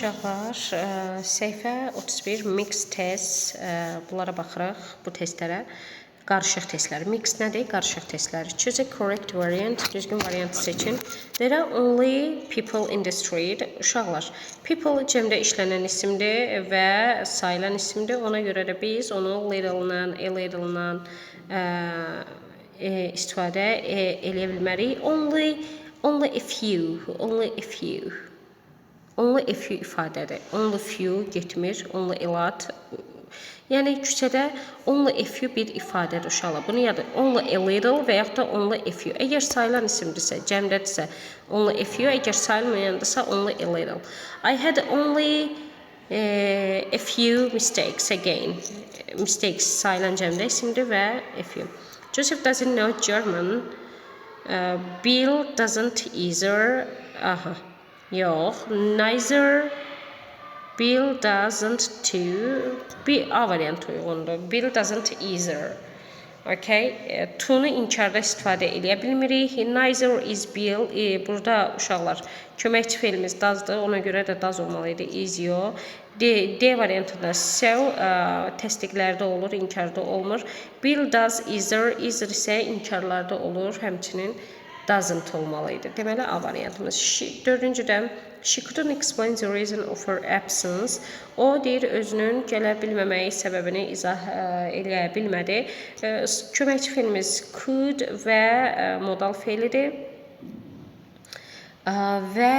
Uşaqlar, səhifə 31 mix test, bunlara baxırıq, bu testlərə. Qarışıq testlər. Mix nədir? Qarışıq testlər. Choose a correct variant. Düzgün variantı seçin. There are only people in the street. Uşaqlar, people cəmdə işlənən isimdir və sayılan isimdir. Ona görə də biz onu little-nan, a little-nan istifadə eləyə bilmərik. Only a few, only a few. Only a few ifadədir. Only few getmir, only a lot. Yəni küçədə only a few bir ifadədir uşaqlar. Bunu yadır. Only a little və yaxud da only a few. Əgər sayılan isimdirsə, cəmdədirsə only a few, əgər sayılmayandırsa only a little. I had only a few mistakes again. Mistakes sayılan cəmdə isimdir və a few. Joseph doesn't know German. Bill doesn't either. Aha. Yox, neither. Bill doesn't too. Bir A variantı uyğundur. Bill doesn't either. Okay. To-nu inkarda istifadə eləyə bilmirik. Neither is Bill. Burada uşaqlar köməkçi fe'limiz does'dır. Ona görə də does olmalıydı. Is yox. D variantında so təsdiqlərdə olur, inkarda olmur. Bill does either. Either isə inkarlarda olur. Həmçinin doesn't olmalıydı. Deməli A variantımız. Dördüncüdən she couldn't explain the reason of her absence. O deyir özünün gələ bilməməyi səbəbini izah eləyə bilmədi. Köməkçi fe'limiz could və modal fe'lidir. Və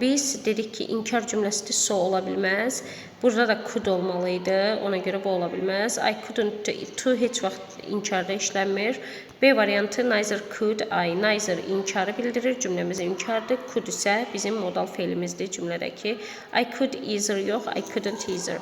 biz dedik ki, inkar cümləsi so ola bilməz. Burada da could olmalıydı. Ona görə bu ola bilməz. I couldn't to heç vaxt inkarda işlənmir. B variantı neither could I. Neither inkarı bildirir. Cümləmiz inkardır. Could isə bizim modal fe'limizdir cümlədəki. I could either yox. I couldn't either.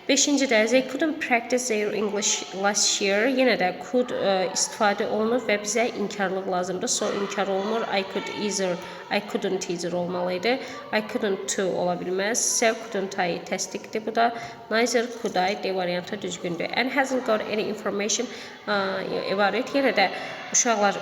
Beşincidə they couldn't practice their English last year. Yenə də could istifadə olunur və bizə inkarlıq lazımdır. So inkar olmur. I could either, I couldn't either olmalıydı. I couldn't to ola bilməz. So couldn't I təsdiqdir bu da. Neither could I D variantı düzgündür. And hasn't got any information ibarət. Yenə də uşaqlar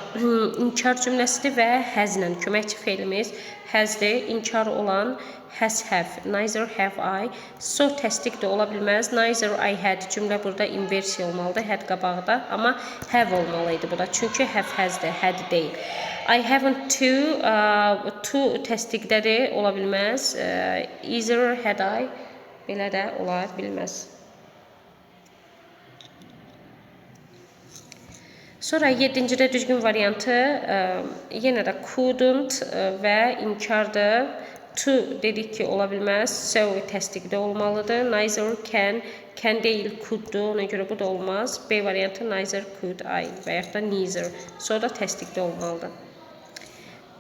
inkar cümləsidir və haslə köməkçi fe'limiz hasdir. İnkar olan has have. Neither have I. So təsdiq də ola bilməz. Neither I had. Cümlə burada inversiya olmalıdır. Had qabaqda. Amma have olmalıydı bu da. Çünki have hasdir. Had deyil. I haven't to. To təsdiqdədir. Ola bilməz. Either had I. Belə də ola bilməz. Sonra 7-cidə düzgün variantı yenə də couldn't və inkardır. To dedik ki ola bilməz. So təsdiqdə olmalıdır. Neither can deyil could'dur. Ona görə bu da olmaz. B variantı neither could I və yaxud da neither. So da təsdiqdə olmalıdır.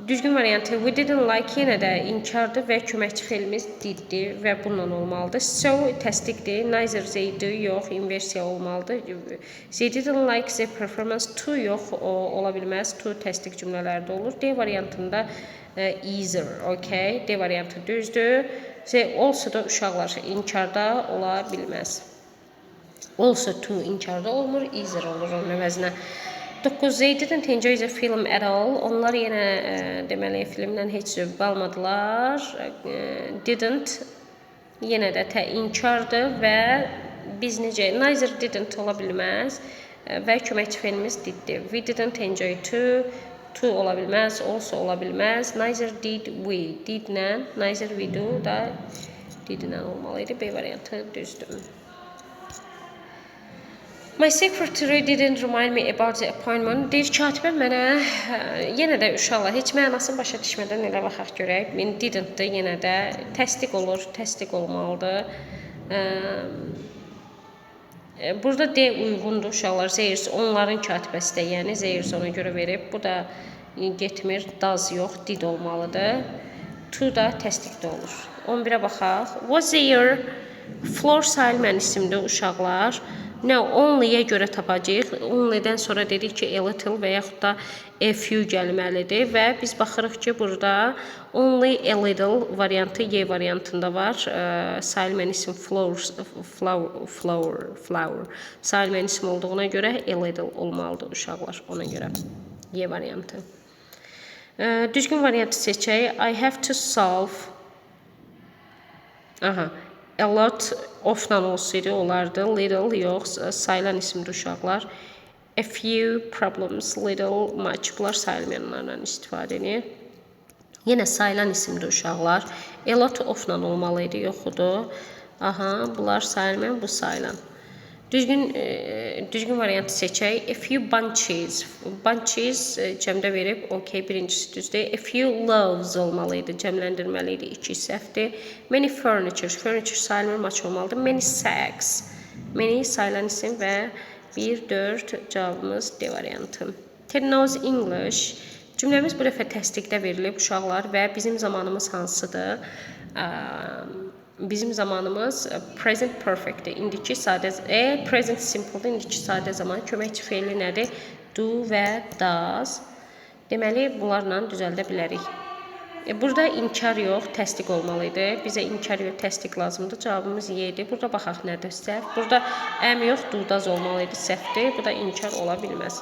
Düzgün variantı we didn't like yenə də inkardır və köməkçi fe'limiz diddir və bununla olmalıdır. So təsdiqdir. Neither they-dir. Yox, inversiya olmalıdır. They didn't like the performance. To yox, ola bilməz. To təsdiq cümlələrdə olur. D variantında either. Okay. D variantı düzdür. They also da uşaqlar inkarda ola bilməz. Also to inkarda olmur. Either olur onun əvəzinə. 9. They didn't enjoy the film at all. Onlar yenə deməli filmdən heç zövq almadılar. Didn't yenə də inkardır və biz necə neither didn't ola bilməz və köməkçi fe'limiz diddir. We didn't enjoy to ola bilməz, also ola bilməz. Neither did we. Didlə neither we do da didlə olmalıydı. B variantı düzdür. My secretary didn't remind me about the appointment. Deyir katibə mənə yenə də uşaqlar heç mənasını başa düşmədən elə baxaq görək. Didn't-dır yenə də təsdiq olur, təsdiq olmalıdır. Burada D uyğundur uşaqlar. Zeyrs onların katibəsi də, yəni Zeyrs ona görə verib. Bu da getmir, does yox, did olmalıdır. To da təsdiqdə olur. 11-ə baxaq. Was there floor sayılmayan isimdir uşaqlar. Now, only-yə görə tapacağıq. Only-dən sonra dedik ki, a little və yaxud da a few gəlməlidir və biz baxırıq ki, burada only a little variantı Y variantında var. Sayılmayan isim flower. Sayılmayan isim olduğuna görə a little olmalıdır uşaqlar. Ona görə Y variantı. Düzgün variantı seçək. I have to solve Aha. A lot ofla olsaydı olardı. Little yox, sayılan isimli uşaqlar. A few problems, little, much. Bunlar sayılmayanlardan istifadə edir. Yenə sayılan isimli uşaqlar. A lot ofla olmalıydı, yoxudur. Aha, bunlar sayılmayan, bu sayılan. Düzgün variantı seçək. A few bunches. Bunches cəmdə verib, okey, birincisi düzdür. A few loaves olmalıydı, cəmləndirməliydi, iki səhvdir. Many furniture. Furniture sayılmır, maç olmalıdır. Many sacks. Many sayılan isim və 1-4 cavabımız D variantı. Ted knows English. Cümləmiz bu dəfə təsdiqdə verilib uşaqlar və bizim zamanımız hansıdır? Bizim zamanımız present perfectdir. İndiki sadə, present simple'dır. İndiki sadə zaman. Köməkçi feili nədir? Do və does. Deməli, bunlarla düzəldə bilərik. Burada inkar yox, təsdiq olmalıydı. Bizə inkar yox, təsdiq lazımdır. Cavabımız Y-dir. Burada baxaq nədir səhv. Burada yox, do does olmalıydı. Səhvdir. Bu da inkar ola bilməz.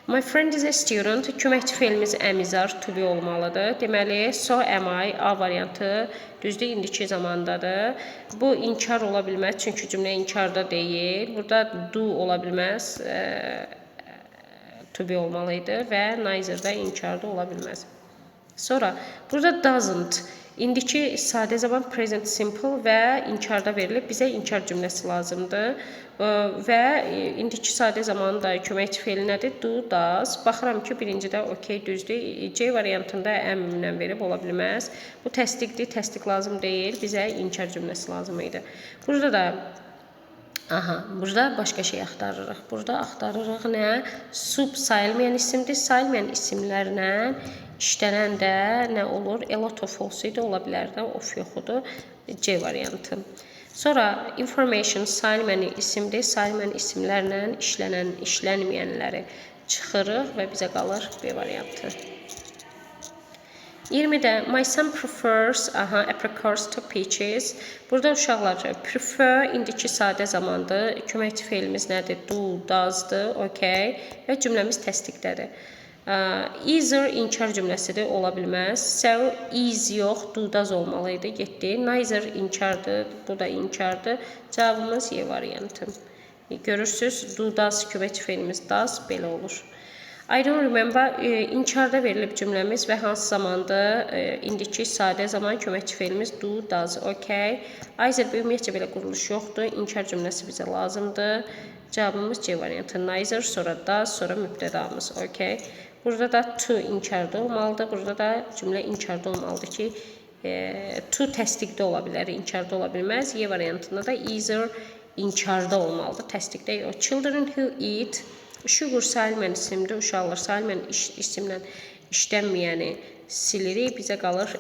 My friend is a student. Köməkçi feilimiz əmizar, to be olmalıdır. Deməli, so am I, A variantı düzdür, indiki zamandadır. Bu inkar ola bilməz, çünki cümlə inkarda deyil. Burada do ola bilməz, to be olmalıydı və neither da inkarda ola bilməz. Sonra, burada doesn't. İndiki sadə zaman present simple və inkarda verilib. Bizə inkar cümləsi lazımdır. Və indiki sadə zamanın da köməkçi feili nədir? Do, does. Baxıram ki, birincidə okey, düzdür. C variantında əmimlə verib ola bilməz. Bu təsdiqdir, təsdiq lazım deyil. Bizə inkar cümləsi lazım idi. Burada da burada başqa şey axtarırıq. Burada axtarırıq nə? Sub sayılmayan isimdir. Sayılmayan isimlərlə işlənən də nə olur? A lot of olsaydı ola bilərdi. Of yoxudur. C variantı. Sonra information sayılmayan isimdir. Sayılmayan isimlərlə işlənməyənləri çıxırıq və bizə qalır B variantı. 20-də my son prefers apricots to peaches. Burada uşaqlar prefer indiki sadə zamandır. Köməkçi feilimiz nədir? Do, does'dır. Okay. Və cümləmiz təsdiqdədir. Either inkar cümləsidir, ola bilməz. So, is yox, do does olmalıydı, getdi. Neither inkardır, bu da inkardır. Cavabımız Y variantı. Görürsünüz, do does köməkçi feilimiz does, belə olur. I don't remember, inkarda verilib cümləmiz və hansı zamandır? İndiki sadə zaman köməkçi feilimiz do, does, okay. Either ümumiyyətcə belə quruluş yoxdur, inkar cümləsi bizə lazımdır. Cavabımız C variantı. Neither, sonra does, sonra mübtədamız, okay. Burada da to inkarda olmalıdır. Burada da cümlə inkarda olmalıdır ki, to təsdiqdə ola bilər, inkarda ola bilməz. Y variantında da either inkarda olmalıdır, təsdiqdə yox. Children who eat, sugar sayılmayan isimdir, uşaqlar sayılmayan isimlə işlənməyəni silirik. Bizə qalır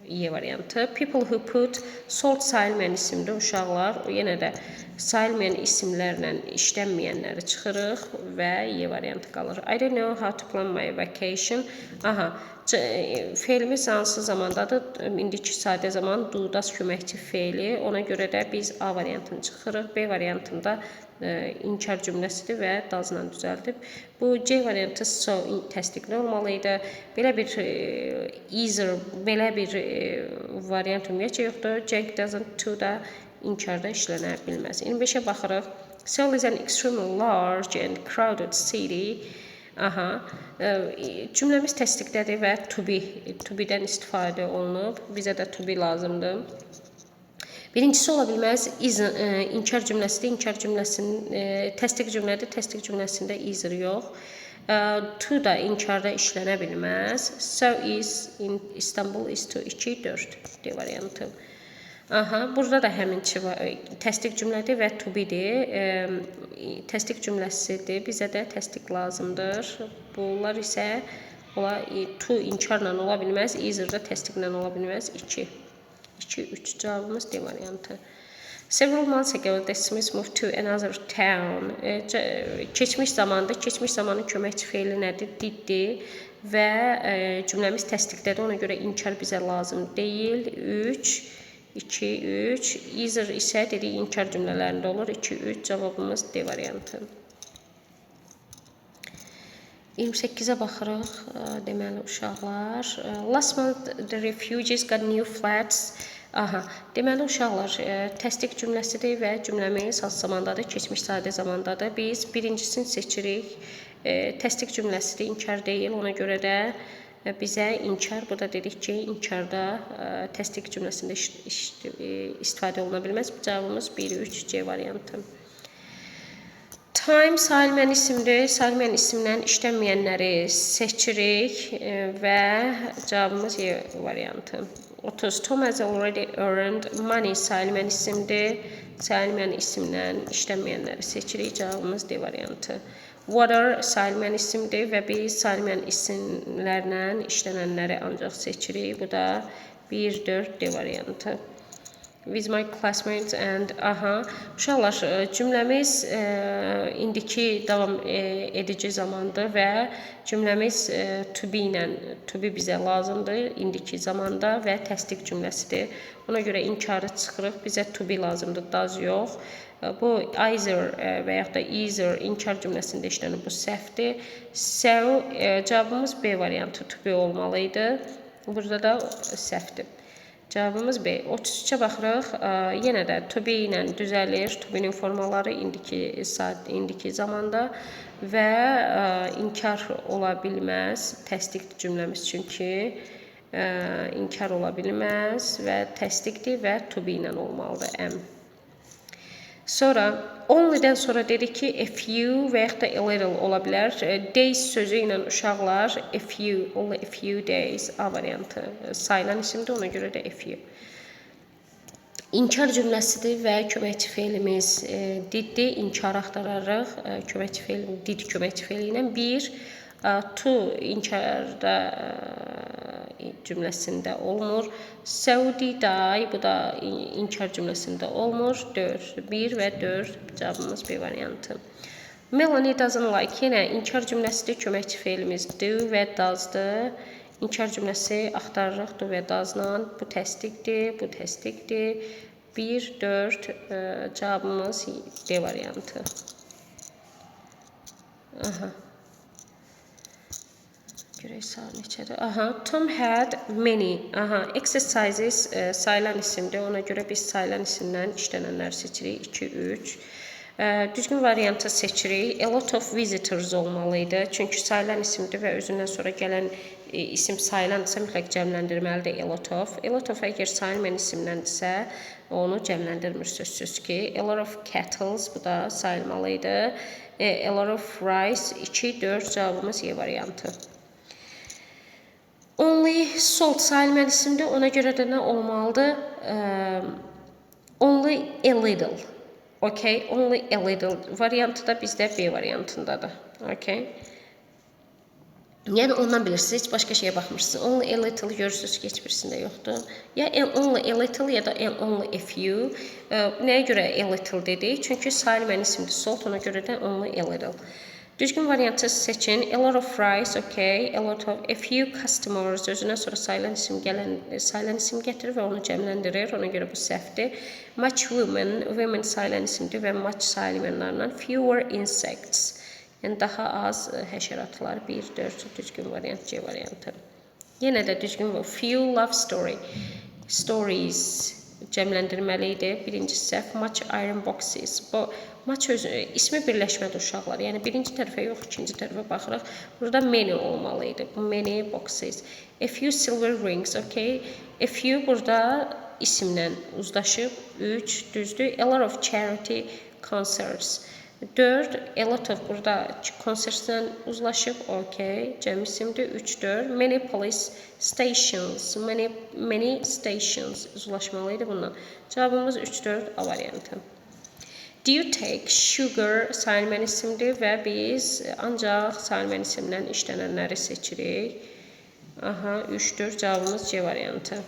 Y variantı. People who put salt sayılmayan isimdir, uşaqlar. O yenə də sayılmayan isimlərlə işlənməyənləri çıxırıq və Y variantı qalır. I don't know how to plan my vacation. Feilimiz hansı zamandadır? İndiki sadə zaman do, does köməkçi feili. Ona görə də biz A variantını çıxırıq. B variantında inkar cümləsidir və does-la düzəldib. Bu C variantı so təsdiqli olmalıydı. Belə bir either, belə bir variant ümumiyyətcə yoxdur. Jack doesn't to da inkarda işlənə bilməz. 25-ə baxırıq. Seoul is an extremely large and crowded city. Cümləmiz təsdiqdədir və to be-dən istifadə olunub. Bizə də to be lazımdır. Birincisi ola bilməz, inkar cümləsidir. İnkar cümləsinin təsdiq cümlədir. Təsdiq cümləsində either yox. To da inkarda işlənə bilməz. So is in Istanbul is to 2-4 D variantı. Burada da həmin təsdiq cümlədir və to be-dir. Təsdiq cümləsidir. Bizə də təsdiq lazımdır. Bunlar isə to inkarla ola bilməz. Either da təsdiqlə ola bilməz. 2-3 cavabımız D variantı. Several months ago, the Smiths moved to another town. Keçmiş zamandır. Keçmiş zamanın köməkçi feili nədir? Diddir və cümləmiz təsdiqdədir. Ona görə inkar bizə lazım deyil. 2-3. Either isə dedik inkar cümlələrində olur. 2-3 cavabımız D variantı. 28-ə baxırıq. Deməli uşaqlar, last month the refugees got new flats. Aha, deməli uşaqlar, təsdiq cümləsidir və cümləmiz hansı zamandadır? Keçmiş sadə zamandadır. Biz birincisini seçirik. Təsdiq cümləsidir, inkar deyil. Ona görə də bizə inkar, burada dedik ki, inkarda təsdiq cümləsində istifadə oluna bilməz. Cavabımız 1-3 C variantı. Time sayılmayan isimdir. Sayılmayan isimdən işlənməyənləri seçirik və cavabımız E variantı. 30. Tom has already earned money sayılmayan isimdir. Sayılmayan isimdən işlənməyənləri seçirik. Cavabımız D variantı. Water sayılmayan isimdir və biz sayılmayan isimlərlə işlənənləri ancaq seçirik. Bu da 1-4 D variantı. With my classmates and uşaqlar, cümləmiz indiki davam edici zamandır və cümləmiz to be ilə, to be bizə lazımdır indiki zamanda və təsdiq cümləsidir. Ona görə inkarı çıxırıq, bizə to be lazımdır, does yox. Bu either və yaxud da either inkar cümləsində işlənir, bu səhvdir. So, cavabımız B variantı to be olmalıydı. Burada da səhvdir. Cavabımız B. 33-ə baxırıq. Yenə də to be ilə düzəlir. To be-nin formaları indiki zamanda və inkar ola bilməz. Təsdiq cümləmiz çünki inkar ola bilməz və təsdiqdir və to be ilə olmalıdır. M. Sonra only'dən sonra dedik ki, a few və yaxud da a little ola bilər. Days sözü ilə uşaqlar a few, only a few days A variantı sayılan isimdir, ona görə də a few. İnkar cümləsidir və köməkçi feilimiz diddir. İnkar axtararıq. Köməkçi feil, did köməkçi feili ilə 1. To inkarda cümləsində olmur. Saudi die, bu da inkar cümləsində olmur. 4, 1 və 4 cavabımız B variantı. Melanie doesn't like, yenə inkar cümləsidir, köməkçi feilimiz do və does'dır. İnkar cümləsi axtarırıq do və does'la. Bu təsdiqdir, bu təsdiqdir. 1, 4 cavabımız D variantı. Görək saat neçədir? Tom had many exercises sayılan isimdir. Ona görə biz sayılan isimdən işlənənləri seçirik. 2, 3. Düzgün variantı seçirik. A lot of visitors olmalıydı. Çünki sayılan isimdir və özündən sonra gələn isim sayılansa mütləq cəmləndirməlidir a lot of. A lot of əgər sayılmayan isimləndirsə, onu cəmləndirmir sözsüz ki. A lot of kettles, bu da sayılmalıydı. A lot of rice, 2, 4 cavabımız E variantı. Only salt sayılmayan isimdir. Ona görə də nə olmalıdır? Only a little. Okay, only a little variantı da bizdə B variantındadır. Okay. Yəni ondan bilirsiniz, heç başqa şeyə baxmırsınız. Only a little görürsünüz ki, heç birisində yoxdur. Ya only a little ya da only a few. Nəyə görə a little dedik? Çünki sayılmayan isimdir salt, ona görə də only a little. Düzgün variantı seçin. A lot of rice, okay. A lot of, a few customers. Özündən sonra sayılan isim gətirir və onu cəmləndirir. Ona görə bu səhvdir. Much women, women sayılan isimdir və much sayılmayanlarla. Fewer insects. Yəni daha az həşəratlar. 1, 4 düzgün variant C variantı. Yenə də düzgün bu. Few love story. Stories cəmləndirməli idi. Birinci səhv. Much iron boxes. Bu maç ismi birləşmədi uşaqlar. Yəni birinci tərəfə yox, ikinci tərəfə baxırıq. Burada many olmalıydı. Bu many boxes. A few silver rings, okay. A few burada isimlə uzlaşıb. 3 düzdür. A lot of charity concerts. 4 a lot of burada concertslə uzlaşıb. Okay. Cəm isimdir. 3 4. Many police stations. Many stations uzlaşmalıydı bundan. Cavabımız 3 4 A variantı. Do you take sugar sayılmayan isimdir və biz ancaq sayılmayan isimdən işlənənləri seçirik. 3-4 cavabımız C variantı.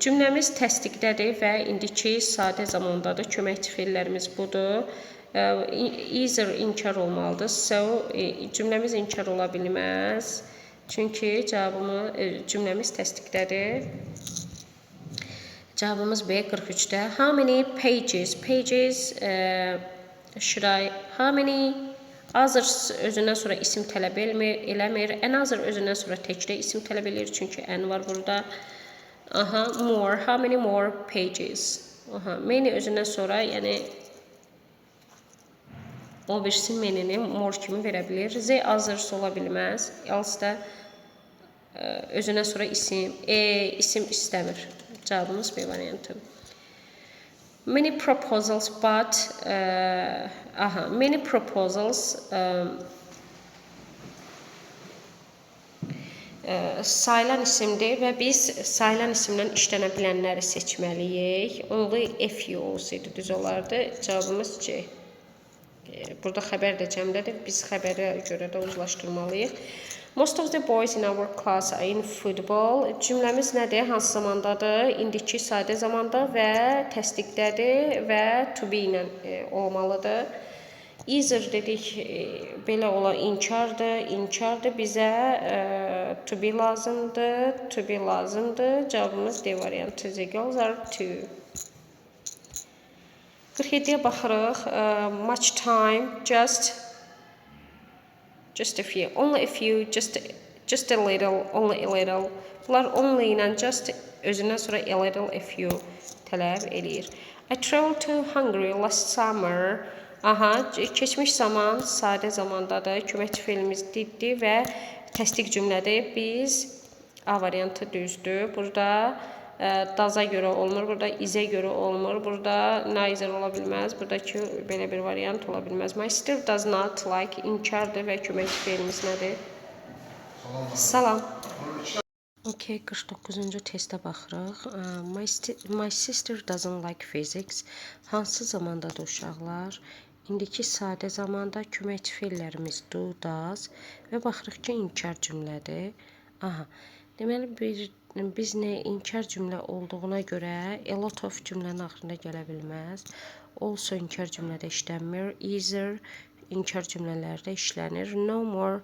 Cümləmiz təsdiqdədir və indiki sadə zamandadır. Köməkçi feillərimiz budur. Either inkar olmalıdır. So, cümləmiz inkar ola bilməz. Çünki cümləmiz təsdiqdədir. Cavabımız B 43'də. How many pages? Pages should I? How many Other özündən sonra isim tələb eləmir. Another özündən sonra təkcə isim tələb edir, çünki an var burada. Aha, more, how many more pages? Aha, many özündən sonra, yəni o birisi many-ni more kimi verə bilir. The others ola bilməz. Else da özündən sonra isim, isim istəmir. Cavabımız B variantı. Many proposals, but many proposals sayılan isimdir və biz sayılan isimdən işlənə bilənləri seçməliyik. Only a few olsaydı düz olardı. Cavabımız C. Burada xəbər də cəmdədir. Biz xəbərə görə də uzlaşdırmalıyıq. Most of the boys in our class are in football. Cümləmiz nədir? Hansı zamandadır? İndiki sadə zamanda və təsdiqdədir və to be ilə olmalıdır. Either dedik, belə ola inkardır. İnkardır, bizə to be lazımdır. To be lazımdır. Cavabımız D variantı. The girls are two. 47'ye baxırıq. Much time, just a few, only a few, just a little, only a little. Bunlar only ilə just özündən sonra a little, a few tələb eləyir. I traveled to Hungary last summer. Aha, keçmiş zaman sadə zamandadır. Köməkçi feilimiz diddir və təsdiq cümlədir. Biz A variantı düzdür. Burada does-a görə olmur, burada is-ə görə olmur, burada neither ola bilməz, buradakı belə bir variant ola bilməz. My sister does not like inkardır və köməkçi feilimiz nədir? Salam. Okay, 49-cu testə baxırıq. My sister doesn't like physics. Hansı zamandadır uşaqlar? İndiki sadə zamanda köməkçi feillərimiz do, does və baxırıq ki, inkar cümlədir. Aha, deməli biz nə inkar cümlə olduğuna görə a lot of cümlənin axırında gələ bilməz. Also inkar cümlədə işlənmir. Either inkar cümlələrdə işlənir. No more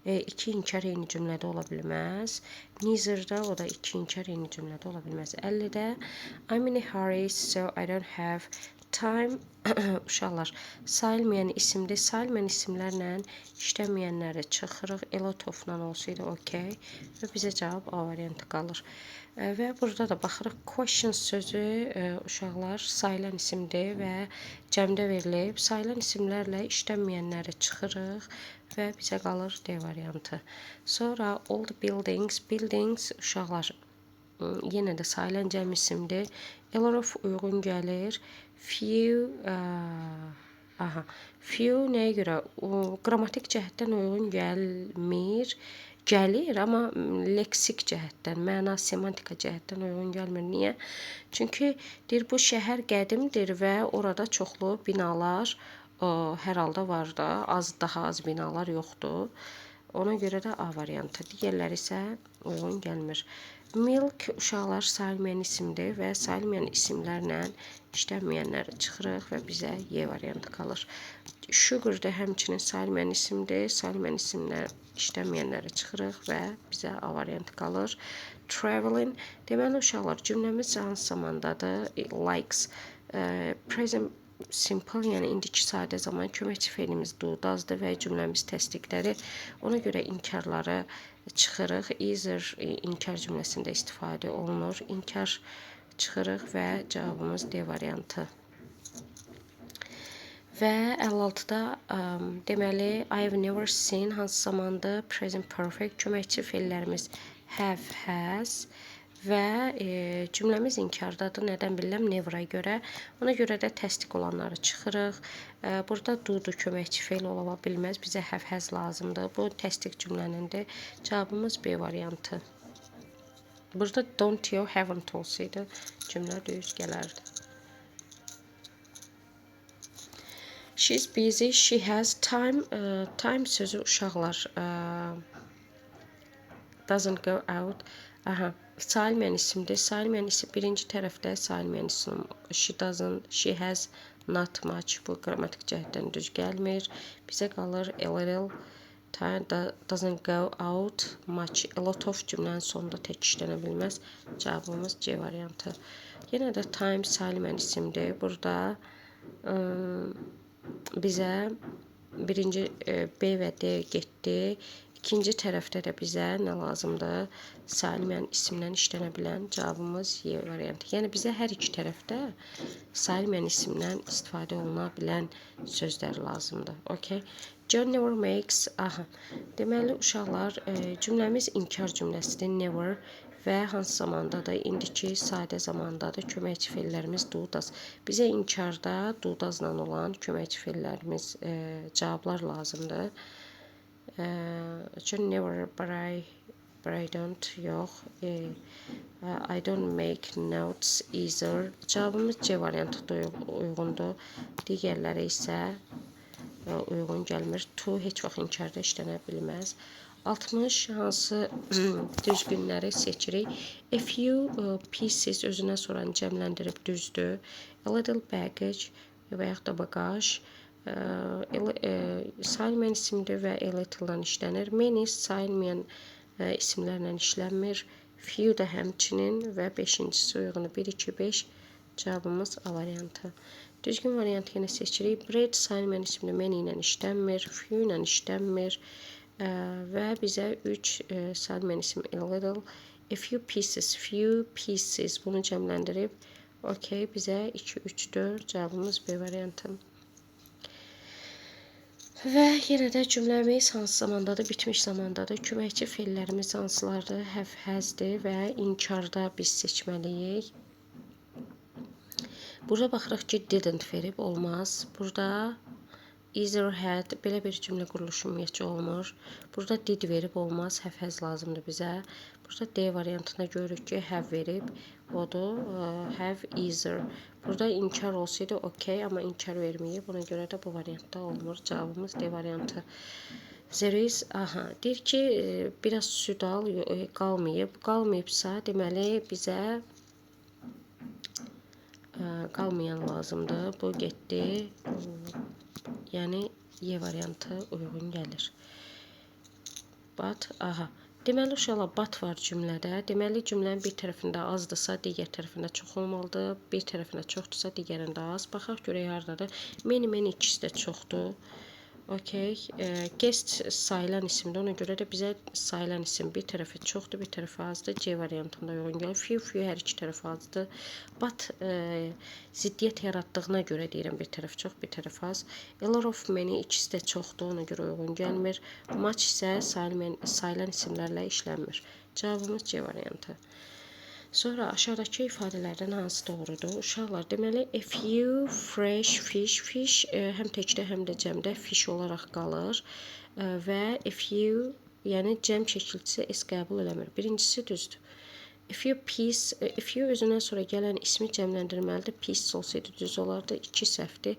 iki inkar eyni cümlədə ola bilməz. Neither da o da iki inkar eyni cümlədə ola bilməz. 50-də I'm in a hurry so I don't have time. Uşaqlar, sayılmayan isimdir. Sayılmayan isimlərlə işləməyənləri çıxırıq. A lot of-la olsaydı okey. Və bizə cavab A variantı qalır. Və burada da baxırıq. Question sözü uşaqlar sayılan isimdir və cəmdə verilib. Sayılan isimlərlə işlənməyənləri çıxırıq və bizə qalır D variantı. Sonra old buildings. Buildings uşaqlar yenə də sayılan cəm isimdir. A lot of uyğun gəlir. Few, few nəyə görə? Qrammatik cəhətdən uyğun gəlmir. Gəlir, amma leksik cəhətdən, məna, semantika cəhətdən uyğun gəlmir. Niyə? Çünki deyir, bu şəhər qədimdir və orada çoxlu binalar hər halda var da, daha az binalar yoxdur. Ona görə də A variantı. Digərləri isə uyğun gəlmir. Milk uşaqlar sayılmayan isimdir və sayılmayan isimlərlə işlənməyənləri çıxırıq və bizə Y variantı qalır. Sugar da həmçinin sayılmayan isimdir. Sayılmayan isimlər işlənməyənləri çıxırıq və bizə A variantı qalır. Traveling deməli uşaqlar cümləmiz hansı zamandadır? Likes, present simple, yəni indiki sadə zaman köməkçi feilimiz do, doesdır və cümləmiz təsdiqdədir. Ona görə inkarları çıxırıq. Either inkar cümləsində istifadə olunur. İnkar çıxırıq və cavabımız D variantı. Və 56-da deməli I've never seen hansı zamandır? Present perfect. Köməkçi feillərimiz have, has və cümləmiz inkardadır. Nədən bilirəm? Never'a görə. Ona görə də təsdiq olanları çıxırıq. Burada do-dur köməkçi feil ola bilməz. Bizə have, has lazımdır. Bu təsdiq cümlənindir. Cavabımız B variantı. Burada don't you, haven't olsaydı cümlə düz gələrdi. She's busy, she has time. Time sözü uşaqlar doesn't go out. Aha, sayılmayan isimdir. Sayılmayan isim birinci tərəfdə sayılmayan isim. She doesn't, she has not much. Bu qrammatik cəhətdən düz gəlmir. Bizə qalır a little. Time doesn't go out much. A lot of cümlənin sonunda tək işlənə bilməz. Cavabımız C variantı. Yenə də time sayılmayan isimdir. Burada bizə birinci B və D getdi. İkinci tərəfdə də bizə nə lazımdır? Salim yəni isimdən işlənə bilən cavabımız Y variantı. Yəni bizə hər iki tərəfdə salim yəni isimdən istifadə oluna bilən sözlər lazımdır. Okay? John never makes. Aha. Deməli uşaqlar cümləmiz inkar cümləsidir. Never və hansı zamandadır? İndiki sadə zamandadır. Köməkçi feillərimiz do, does. Bizə inkarda do, doesla olan köməkçi feillərimiz cavablar lazımdır. John never, but I don't, yox. I don't make notes either. Cavabımız C variantı uyğundur. Digərləri isə uyğun gəlmir. To heç vaxt inkarda işlənə bilməz. 60 hansı düzgünləri seçirik. A few pieces özündən sonra cəmləndirib düzdür. A little baggage və yaxud da bagaj. Sayılmayan isimdir və a little-dan işlənir. Many sayılmayan isimlərlə işlənmir. Few da həmçinin və 5-incisi uyğunu 1, 2, 5 cavabımız A variantı. Düzgün variantı yenə seçirik. Bread sayılmayan isimli many ilə işlənmir. Few ilə işlənmir. Və bizə 3 sayılmayan isim a little. A few pieces bunu cəmləndirib. Okay, bizə 2, 3, 4 cavabımız B variantı. Və yenə də cümləmiz hansı zamandadır? Bitmiş zamandadır. Köməkçi feillərimiz hansılardır? Have, has'dir və inkarda biz seçməliyik. Burada baxırıq ki, didn't verib olmaz. Burada either had belə bir cümlə quruluşu ümumiyyətcə olmur. Burada did verib olmaz. Have, has lazımdır bizə. Burada D variantına görürük ki, have verib. Odur, have, either. Burada inkar olsaydı okey, amma inkar verməyib. Buna görə də bu variantda olmur. Cavabımız D variantı. There is, aha, deyir ki, biraz süd al, qalmayıb. Qalmayıbsa, deməli bizə qalmayan lazımdır. Bu getdi. Yəni Y variantı uyğun gəlir. But, aha. Deməli uşaqlar but var cümlədə. Deməli cümlənin bir tərəfində azdırsa, digər tərəfində çox olmalıdır. Bir tərəfində çoxdursa, digərində az. Baxaq görək hardadır. Many ikisi də çoxdur. Okay. Guest sayılan isimdir. Ona görə də bizə sayılan isim bir tərəfi çoxdur, bir tərəfi azdır. C variantında uyğun gəlir. Few hər iki tərəfi azdır. But ziddiyyət yaratdığına görə deyirəm bir tərəf çox, bir tərəf az. A lot of many ikisi də çoxdur, ona görə uyğun gəlmir. Much isə sayılan isimlərlə işlənmir. Cavabımız C variantı. Sonra aşağıdakı ifadələrdən hansı doğrudur? Uşaqlar, deməli, a few fresh fish həm təkdə, həm də cəmdə fish olaraq qalır. Və a few, yəni cəm şəkilçisi S qəbul eləmir. Birincisi düzdür. A few özündən sonra gələn ismi cəmləndirməlidir. Pieces olsaydı düz olardı. 2 səhvdir.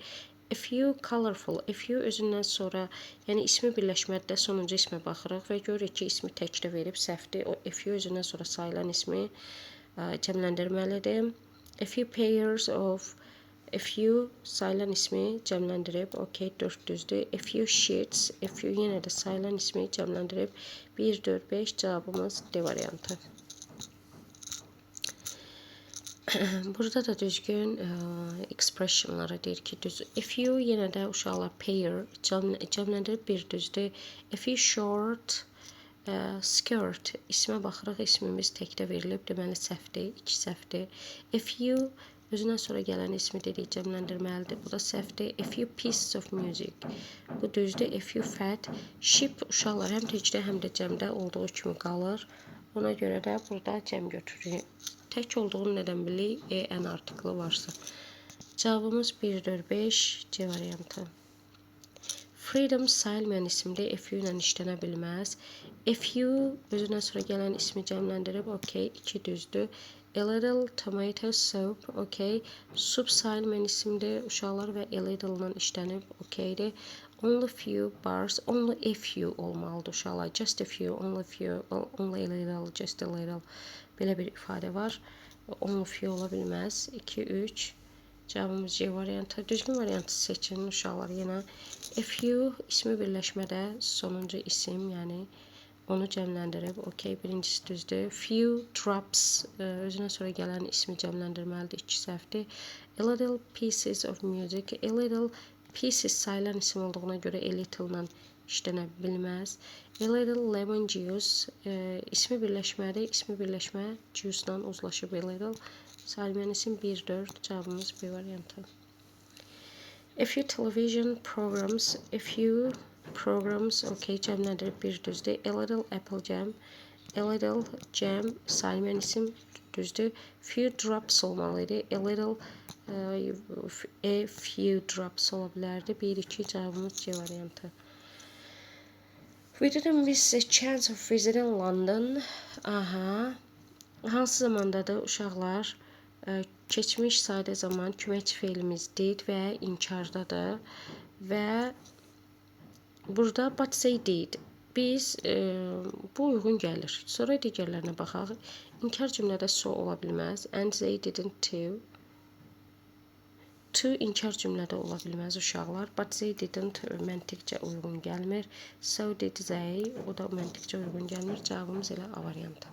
A few colorful, a few özündən sonra, yəni ismi birləşmədə sonuncu ismə baxırıq və görürük ki, ismi təkdə verib səhvdir. O a few özündən sonra sayılan ismi cəmləndirməlidir. A few pairs of, a few sayılan ismi cəmləndirib. Okay, 4 düzdür. A few sheets, a few yenə də sayılan ismi cəmləndirib. 1, 4, 5 cavabımız D variantı. Burada da düzgün expressionlara deyir ki, düz. A few yenə də uşaqlar pair cəmləndirib 1 düzdür. A few short skirt ismə baxırıq, ismimiz təkdə verilib, deməli səhvdir, 2 səhvdir. A few özündən sonra gələn ismi dedik cəmləndirməlidir, bu da səhvdir. A few pieces of music, bu düzdür. A few fat sheep uşaqlar həm təkdə, həm də cəmdə olduğu kimi qalır. Ona görə də burada cəm götürürük. Tək olduğunu nədən bilirik? En artiklı varsa. Cavabımız 1, 4, 5 C variantı. Freedom sayılmayan isimdir. A few ilə işlənə bilməz. A few özündən sonra gələn ismi cəmləndirib. Okay, 2 düzdür. A little tomato soup. Okay. Soup sayılmayan isimdir. Uşaqlar və a little ilə işlənib. Okeydir. Only few bars. Only a few olmalıdır uşaqlar. Just a few. Only few. Only a little. Just a little. Belə bir ifadə var. Only few ola bilməz. 2, 3. Cavabımız C variantı. Düzgün variantı seçin uşaqlar yenə. A few ismi birləşmədə sonuncu isim, yəni onu cəmləndirib. Okay, birincisi düzdür. Few drops özündən sonra gələn ismi cəmləndirməlidir. 2 səhvdir. A little pieces of music. A little Pieces sayılan isim olduğuna göre a little-la işlənə bilməz. A little lemon juice ismi birləşmədir. İsmi birləşmə juice-la uzlaşıb a little. Sayılmayan isim 1-4. Cavabımız B variantı. A few television programs, okay, cəm nədir? Bir düzdür. A little apple jam, a little jam sayılmayan isim düzdür. Few drops olmalıydı. A few drops ola bilərdi. 1-2 cavabımız C variantı. We didn't miss a chance of visiting London. Aha. Hansı zamandadır uşaqlar? Keçmiş sadə zaman köməkçi feilimiz did və inkardadır. Və burada but they did. Biz bu uyğun gəlir. Sonra digərlərinə baxaq. İnkar cümlədə so ola bilməz. And they didn't too. To inkar cümlədə ola bilməz uşaqlar. But they didn't məntiqcə uyğun gəlmir. So did they. O da məntiqcə uyğun gəlmir. Cavabımız elə A variantı.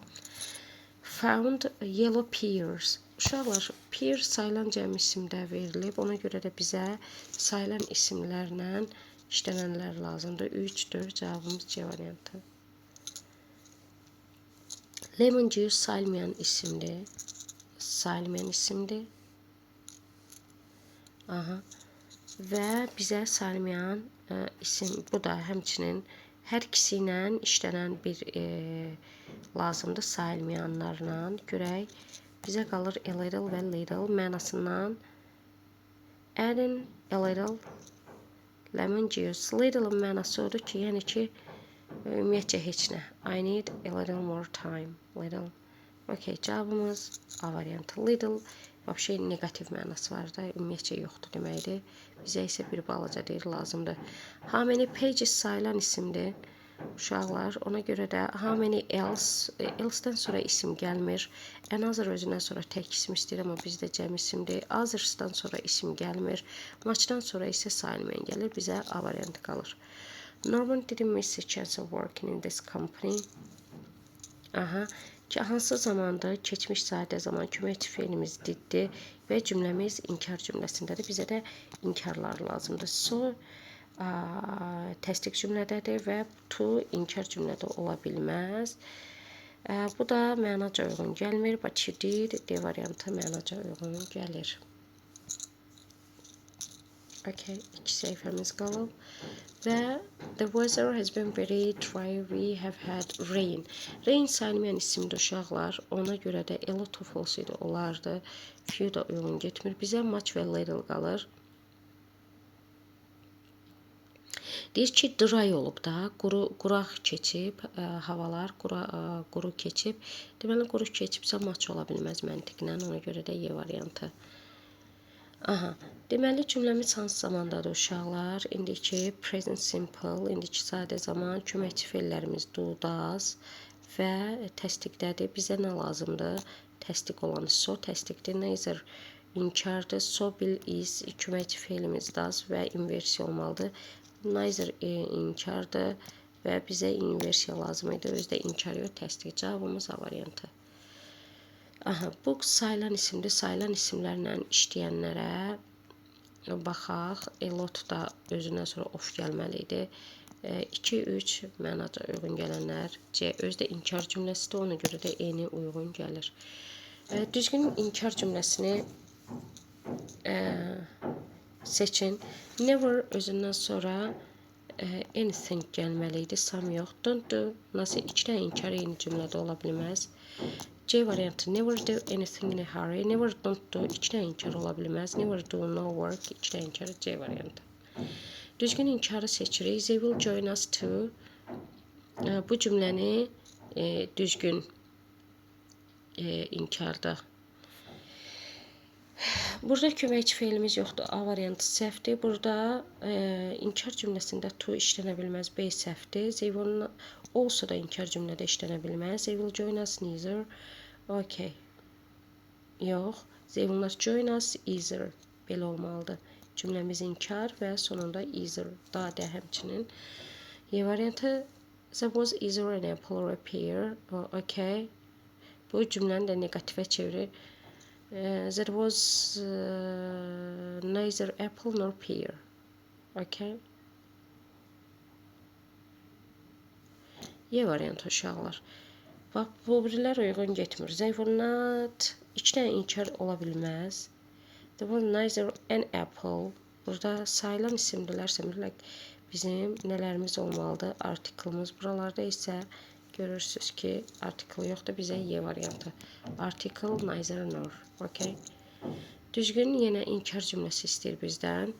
Found yellow pears. Uşaqlar, pear sayılan cəm isimdə verilib. Ona görə də bizə sayılan isimlərlə işlənənlər lazımdır. 3-4 cavabımız C variantı. Lemon juice sayılmayan isimdir. Sayılmayan isimdir. Aha. Və bizə sayılmayan isim, bu da həmçinin hər ikisi ilə işlənən bir lazımdır sayılmayanlarla. Görək, bizə qalır a little və little mənasından. Adding a little lemon juice. Little'ın mənası odur ki, yəni ki, ümumiyyətcə heç nə. I need a little more time. Little. Okay, cavabımız A variantı. Little vəbşə negativ mənası var da, ümumiyyətcə yoxdur deməkdir. Bizə isə bir balaca deyir lazımdır. How many pages sayılan isimdir. Uşaqlar, ona görə də how many else, else-dən sonra isim gəlmir. Another özündən sonra tək isim istəyir, amma bizdə cəm isimdir. Others-dan sonra isim gəlmir. Much-dan sonra isə sayılmayan gəlir. Bizə A variantı qalır. Norman didn't miss a chance of working in this company. Aha. Ki, hansı zamanda keçmiş sadə zaman köməkçi feilimiz diddir və cümləmiz inkar cümləsindədir. Bizə də inkarlar lazımdır. So təsdiq cümlədədir və to inkar cümlədə ola bilməz. Bu da mənaca uyğun gəlmir. But you did D variantı mənaca uyğun gəlir. Okay, 2 səhifəmiz qalıb. Və the weather has been very dry. We have had rain. Rain sayılmayan isimdir uşaqlar. Ona görə də a lot of olsaydı olardı. Few da uyğun getmir. Bizə much və little qalır. Deyir ki, dry olub da, quraq keçib, havalar quru keçib. Deməli, quru keçibsə much ola bilməz məntiqlə. Ona görə də Y variantı. Aha. Deməli, cümləmiz hansı zamandadır uşaqlar? İndiki present simple, indiki sadə zaman, köməkçi feillərimiz do, does və təsdiqdədir. Bizə nə lazımdır? Təsdiq olanı so təsdiqdir. Neither inkardır. So bil is köməkçi feilimiz does və inversiya olmalıdır. Neither inkardır və bizə inversiya lazım idi. Özdə inkar yox, təsdiq. Cavabımız A variantı. Aha, bu sayılan isimdir. Sayılan isimlərlə işləyənlərə baxaq. A lot da özündən sonra of gəlməli idi. 2-3 mənaca uyğun gələnlər. C özdə inkar cümləsidir. Ona görə də E-ni uyğun gəlir. Düzgün inkar cümləsini seçin. Never özündən sonra anything gəlməli idi. Some yox. Don't do. Nasıl 2 dənə inkar eyni cümlədə ola bilməz. C variantı. Never do anything in a hurry. Never don't do. 2 dənə inkar ola bilməz. Never do no work. 2 dənə inkar. C variantı. Düzgün inkarı seçirik. They will join us too. Bu cümləni düzgün inkarda. Burada köməkçi feilimiz yoxdur. A variantı səhvdir. Burada inkar cümləsində to işlənə bilməz. B səhvdir. They will also da inkar cümlədə işlənə bilməz. They will join us neither. Okay. Yox. They will not join us either. Belə olmalıdır. Cümləmiz inkar və sonunda either. Da də həmçinin. Y variantı. There was either an apple or a pear. Okay. Bu cümləni də negativə çevirir. There was neither apple nor pear. Okay. Y variantı uşaqlar. Bax, bu birilər uyğun getmir. They were not. 2 dənə inkar ola bilməz. They were neither an apple. Burada sayılan isimdilərsə, bizim nələrimiz olmalıdır? Artiklımız. Buralarda isə görürsünüz ki, artikl yoxdur, bizə Y variantı. Article neither nor. Okay. Düzgün yenə inkar cümləsi istəyir bizdən.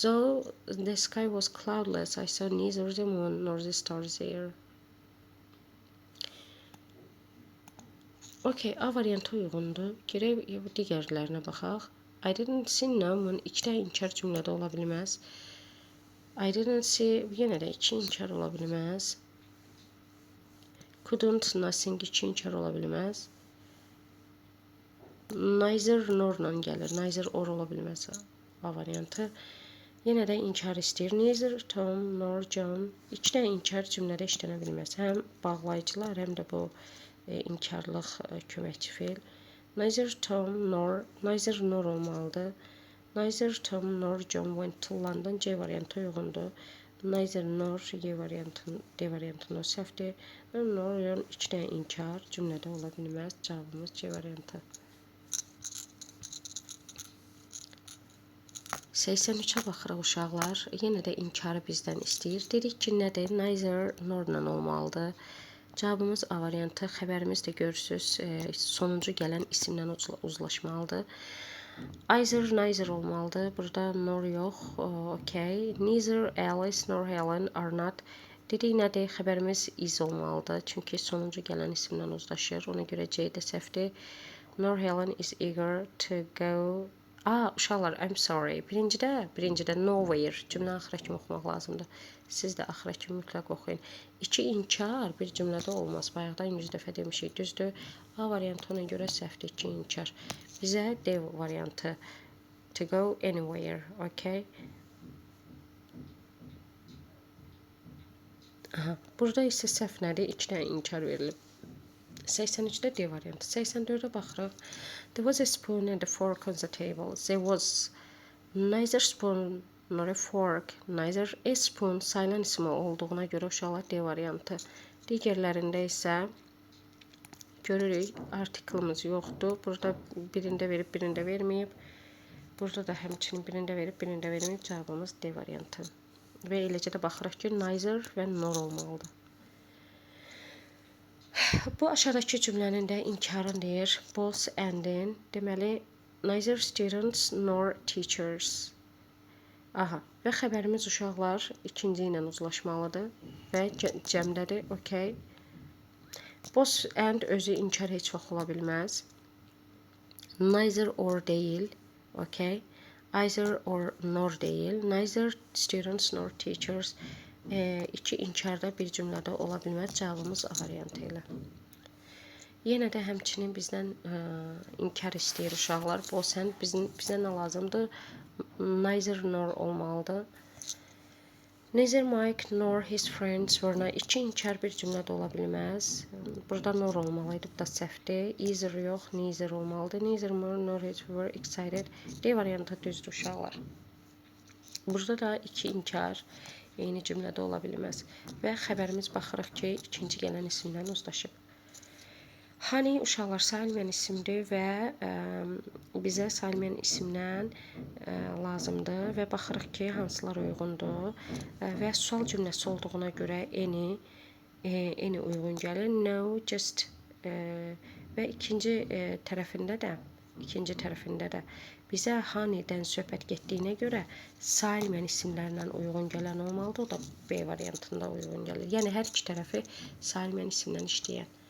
Though the sky was cloudless, I saw neither the moon nor the stars there. Okay, A variantı uyğundur. Gərək digərlərinə baxaq. I didn't see no moon. 2 də inkar cümlədə ola bilməz. I didn't see yenə də 2 inkar ola bilməz. Couldn't nothing 2 inkar ola bilməz. Neither norla gəlir. Neither or ola bilməz A variantı. Yenə də inkar istəyir. Neither Tom nor John. 2 də inkar cümlədə işlənə bilməz. Həm bağlayıcılar, həm də bu inkarlıq köməkçi feil. Neither nor olmalıdır. Neither Tom nor John went to London. C variantı uyğundur. Neither nor Y variantı, D variantı səhvdir. Nor 2 dənə inkar cümlədə ola bilməz. Cavabımız C variantı. 83-ə baxırıq uşaqlar. Yenə də inkarı bizdən istəyir. Dedik ki, nədir? Neither norla olmalıdır. Cavabımız A variantı. Xəbərimiz də görürsünüz, sonuncu gələn isimlə uzlaşmalıdır. Neither olmalıdır. Burada nor yox. Okay. Neither Alice nor Helen are not. Dedik nədir? Xəbərimiz is olmalıdır. Çünki sonuncu gələn isimlə uzlaşır. Ona görə C də səhvdir. Nor Helen is eager to go. Uşaqlar, I'm sorry. Birincidə nowhere. Cümlə axıra kimi oxumaq lazımdır. Siz də axıra kimi mütləq oxuyun. 2 inkar bir cümlədə olmaz. Bayaqdan 100 dəfə demişik. Düzdür. A variantı ona görə səhvdir. 2 inkar. Bizə D variantı. To go anywhere. Okay. Burada isə səhv nədir? 2 dənə inkar verilib. 83-də D variantı. 84-ə baxırıq. There was a spoon and a fork on the table. There was neither spoon nor a fork, neither a spoon sayılan ismi olduğuna görə uşaqlar D variantı. Digərlərində isə görürük, artiklımız yoxdur. Burada birində verib, birində verməyib. Burada da həmçinin birində verib, birində verməyib. Cavabımız D variantı. Və eləcə də baxırıq ki, neither və nor olmalıdır. Bu aşağıdakı cümlənin də inkarını deyir. Both and-in. Deməli, neither students nor teachers. Və xəbərimiz uşaqlar ikinci ilə uzlaşmalıdır və cəmdədir. Okay. Both and özü inkar heç vaxt ola bilməz. Neither or deyil. Okay. Either or nor deyil. Neither students nor teachers. 2 inkarda bir cümlədə ola bilməz. Cavabımız A variantı ilə. Yenə də həmçinin bizdən inkar istəyir uşaqlar. Both and bizə nə lazımdır? Neither nor olmalıdır. Neither Mike nor his friends were not. 2 inkar bir cümlədə ola bilməz. Burada nor olmalıydı. Bu da səhvdir. Either yox, neither olmalıdır. Neither more nor his were excited. D variantı düzdür uşaqlar. Burada da 2 inkar eyni cümlədə ola bilməz. Və xəbərimiz baxırıq ki, ikinci gələn isimlə uzlaşıb. Honey uşaqlar sayılmayan isimdir və bizə sayılmayan isimdən lazımdır və baxırıq ki, hansılar uyğundur və sual cümləsi olduğuna görə eni uyğun gəlir. No, just və ikinci tərəfində də bizə honeydən söhbət getdiyinə görə sayılmayan isimlərlə uyğun gələn olmalıdır. O da B variantında uyğun gəlir. Yəni hər iki tərəfi sayılmayan isimlə işləyən.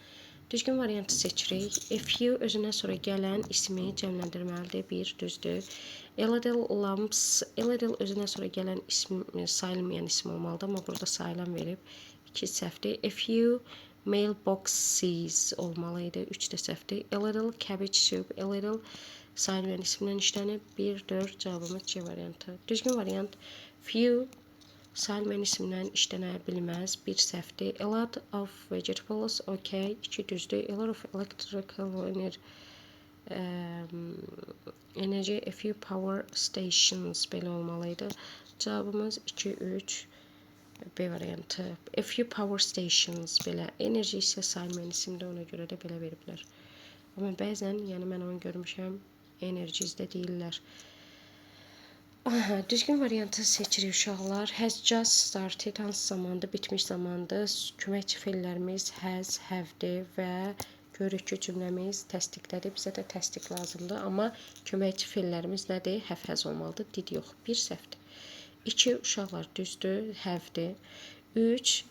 Düzgün variantı seçirik. A few özündən sonra gələn ismi cəmləndirməlidir. 1 düzdür. A little lamps. A little özündən sonra gələn ism sayılmayan isim olmalıdır. Amma burada sayılan verib. 2 səhvdir. A few mailboxes olmalıydı. 3 də səhvdir. A little cabbage soup. A little sayılmayan isimlə işlənib. 1, 4 cavabımız C variantı. Düzgün variant. Few sayılmayan isimlə işlənə bilməz. 1 səhvdir. A lot of vegetables. Okay. 2 düzdür. A lot of electrical Energy, a few power stations belə olmalıydı. Cavabımız 2, 3. B variantı. A few power stations belə. Enerji isə sayılmayan isimdir, ona görə də belə veriblər. Amma bəzən, yəni mən onu görmüşəm, enerji izdə deyirlər. Aha, düzgün variantı seçirik uşaqlar. Has just started hansı zamandır, bitmiş zamandır. Köməkçi feillərimiz has, have'dir və görürük ki, cümləmiz təsdiqdədir. Bizə də təsdiq lazımdır. Amma köməkçi feillərimiz nədir? Have, has olmalıdır. Did yox. Bir səhvdir. 2 uşaqlar düzdür, have'dir. 3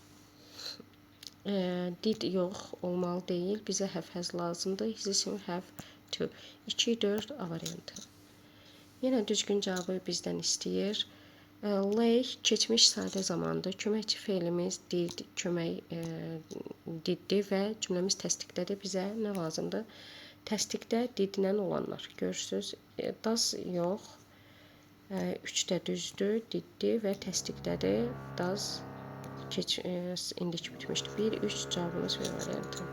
did yox, olmalı deyil. Bizə have, has lazımdır. His isim have to. 2, 4 A variantı. Yenə düzgün cavabı bizdən istəyir. Lay keçmiş sadə zamandır. Köməkçi feilimiz did, kömək diddir və cümləmiz təsdiqdədir. Bizə nə lazımdır? Təsdiqdə didlə olanlar. Görürsüz, does yox. 3 də düzdür, diddir və təsdiqdədir. Does indiki bitmişdir. 1, 3 cavabımız B variantı.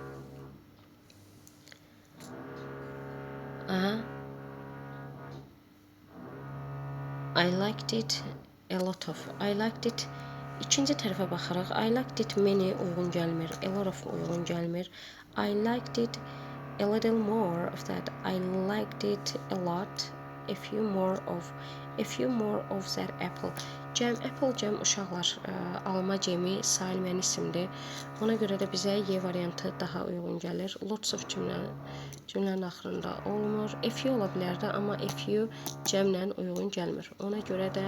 Aha. I liked it a lot of. I liked it. İkinci tərəfə baxaraq. I liked it many uyğun gəlmir. A lot of uyğun gəlmir. I liked it a little more of that. I liked it a lot. A few more of that apple. Cəm, apple cəm uşaqlar alma cemi sayılmayan isimdir. Ona görə də bizə Y variantı daha uyğun gəlir. Lots of cümlənin axırında olmur. A few ola bilərdi, amma a few cəmlə uyğun gəlmir. Ona görə də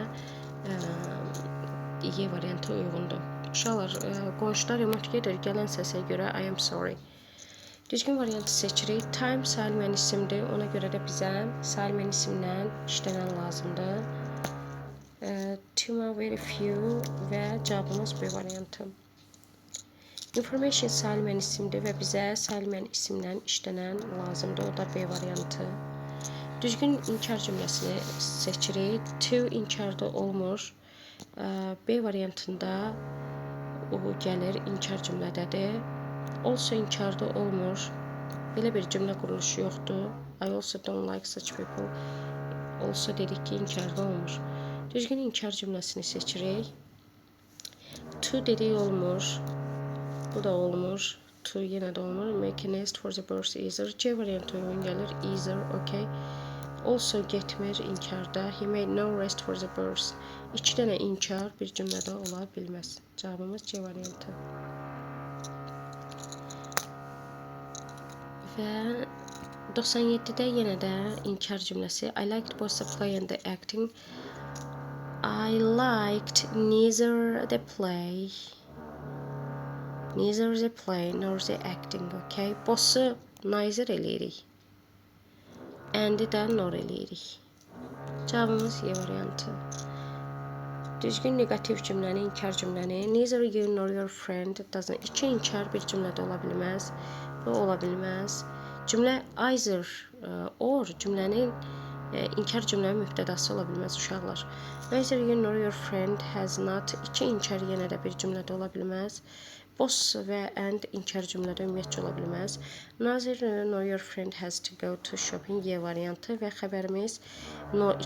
Y variantı uyğundur. Uşaqlar, qonşular remote gedir. Gələn səsə görə I am sorry. Düzgün variantı seçirik. Time sayılmayan isimdir. Ona görə də bizə sayılmayan isimlə işlənən lazımdır. Too very few və cavabımız B variantı. Information sayılmayan isimdir və bizə sayılmayan isimlə işlənən lazımdır. O da B variantı. Düzgün inkar cümləsini seçirik. To inkarda olmur. B variantında o gəlir, inkar cümlədədir. Also inkarda olmur. Belə bir cümlə quruluşu yoxdur. I also don't like such people. Also dedik ki, inkarda olmur. Düzgün inkar cümləsini seçirik. To dedik olmur. Bu da olmur. To yenə də olmur. Make a nest for the birds either. C variantı uyğun gəlir. Either, okay. Also getmir inkarda. He made no rest for the birds. 2 dənə inkar bir cümlədə ola bilməz. Cavabımız C variantı. Və 97-də yenə də inkar cümləsi. I liked both the play and the acting. I liked neither the play nor the acting, okay? Both-u neither eləyirik. And-i də nor eləyirik. Cavabımız Y variantı. Düzgün negativ cümləni, inkar cümləni. Neither you nor your friend doesn't. 2 inkar bir cümlədə ola bilməz. Bu ola bilməz. Cümlə either or cümlənin inkar cümlənin mübtədası ola bilməz uşaqlar. Neither you nor your friend has not. 2 inkar yenə də bir cümlədə ola bilməz. Both və and inkar cümlədə ümumiyyətcə ola bilməz. Neither you nor your friend has to go to shopping. Y variantı və xəbərimiz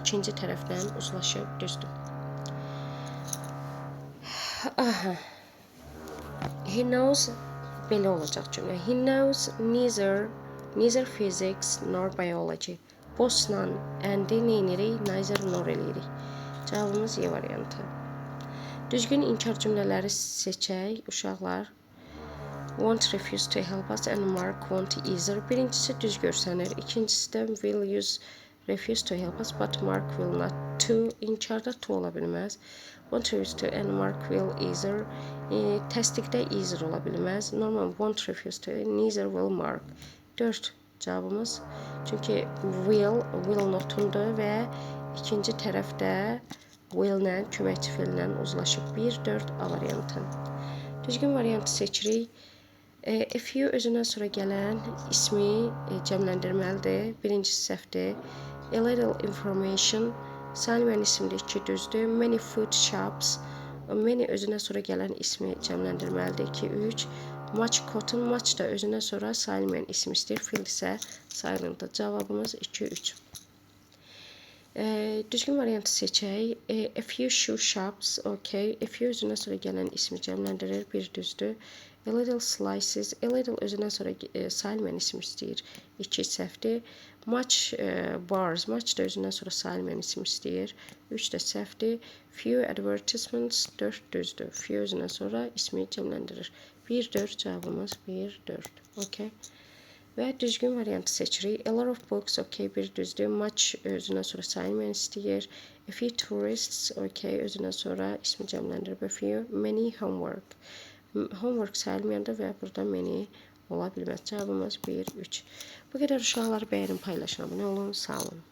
ikinci tərəfdən uzlaşıb düzdür. Aha. He knows belə olacaq cümlə. He knows neither physics nor biology. Both-la and-i neynirik? Neither nor eləyirik. Cavabımız Y variantı. Düzgün inkar cümlələri seçək uşaqlar. Won't refuse to help us and Mark won't either. Birincisi düz görsənir. İkincisi də will use refuse to help us but Mark will not. To inkarda to ola bilməz. Won't refuse to and Mark will either. Təsdiqdə either ola bilməz. Normal won't refuse to, neither will Mark. 4 cavabımız. Çünki will notundur və ikinci tərəfdə will-lə, köməkçi feillə uzlaşıb. 1, 4 A variantı. Düzgün variantı seçirik. A few özündən sonra gələn ismi cəmləndirməlidir. Birincisi səhvdir. A little information sayılmayan isimdir, 2 düzdür. Many food shops. Many özündən sonra gələn ismi cəmləndirməlidir, 2, 3. Much cotton. Much da özündən sonra sayılmayan isim istəyir. Field isə sayılırdı. Cavabımız 2, 3. Düzgün variantı seçək. A few shoe shops, okay. A few özündən sonra gələn ismi cəmləndirir, bir düzdür. A little slices, a little özündən sonra sayılmayan isim istəyir, 2 səhvdir. Much bars, much da özündən sonra sayılmayan isim istəyir, 3 də səhvdir. Few advertisements, 4 düzdür. Few özündən sonra ismi cəmləndirir. 1-4 cavabımız 1-4, okay. Və düzgün variantı seçirik. A lot of books, okay, bir düzdür. Much özündən sonra sayılmayan istəyir. A few tourists, okay, özündən sonra ismi cəmləndirib. A few, many homework. Homework sayılmayandır və burada many ola bilməz. Cavabımız 1-3. Bu qədər uşaqlar bəyənin, paylaşın, abunə olun, sağ olun.